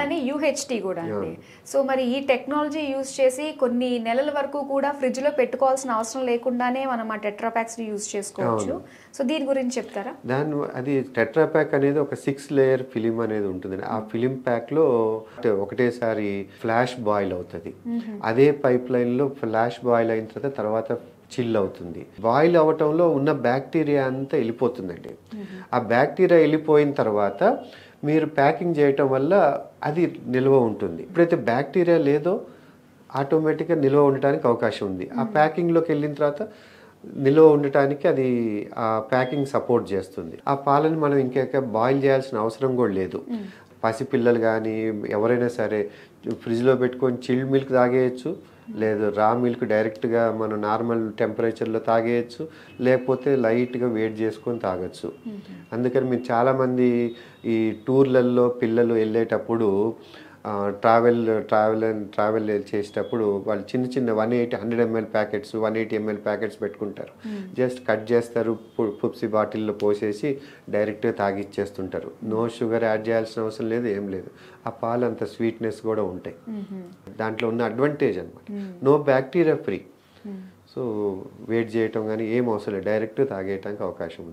కానీ యూహెచ్టీ కూడా అండి. సో మరి ఈ టెక్నాలజీ యూజ్ చేసి కొన్ని నెలల వరకు కూడా ఫ్రిడ్జ్ లో పెట్టుకోవాల్సిన అవసరం లేకుండానే మనం ఆ టెట్రా ప్యాక్స్ ని యూజ్ చేసుకోవచ్చు. సో దీని గురించి చెప్తారా? అది టెట్రా ప్యాక్ అనేది ఒక 6 లేయర్ ఫిలిం అనేది ఉంటుంది. ఆ ఫిలిం ప్యాక్ లో ఒకటేసారి ఫ్లాష్ బాయిల్ అవుతుంది. అదే పైప్ లైన్ లో ఫ్లాష్ బాయిల్ అయిన తర్వాత చిల్ అవుతుంది. బాయిల్ అవ్వటంలో ఉన్న బ్యాక్టీరియా అంతా వెళ్ళిపోతుందండి. ఆ బ్యాక్టీరియా వెళ్ళిపోయిన తర్వాత మీరు ప్యాకింగ్ చేయటం వల్ల అది నిల్వ ఉంటుంది. ఎప్పుడైతే బ్యాక్టీరియా లేదో ఆటోమేటిక్గా నిల్వ ఉండటానికి అవకాశం ఉంది. ఆ ప్యాకింగ్లోకి వెళ్ళిన తర్వాత నిల్వ ఉండటానికి అది ఆ ప్యాకింగ్ సపోర్ట్ చేస్తుంది. ఆ పాలని మనం ఇంకా బాయిల్ చేయాల్సిన అవసరం కూడా లేదు. పసిపిల్లలు కానీ ఎవరైనా సరే ఫ్రిడ్జ్లో పెట్టుకొని చిల్డ్ మిల్క్ తాగేయచ్చు, లేదు రా మిల్క్ డైరెక్ట్గా మనం నార్మల్ టెంపరేచర్లో తాగేయచ్చు, లేకపోతే లైట్గా వేడి చేసుకొని తాగొచ్చు. అందుకని మీరు చాలామంది ఈ టూర్లలో పిల్లలు వెళ్ళేటప్పుడు ట్రావెల్ చేసేటప్పుడు వాళ్ళు చిన్న 100 ml ప్యాకెట్స్ 180 ml ప్యాకెట్స్ పెట్టుకుంటారు. జస్ట్ కట్ చేస్తారు, పుప్సి బాటిల్లో పోసేసి డైరెక్ట్గా తాగిచ్చేస్తుంటారు. నో షుగర్ యాడ్ చేయాల్సిన అవసరం లేదు, ఏం లేదు. ఆ పాలు అంత స్వీట్నెస్ కూడా ఉంటాయి. దాంట్లో ఉన్న అడ్వాంటేజ్ అనమాట. No bacteria free. So wait చేయటం కానీ ఏం అవసరం లేదు, డైరెక్ట్ తాగేయటానికి అవకాశం ఉంది.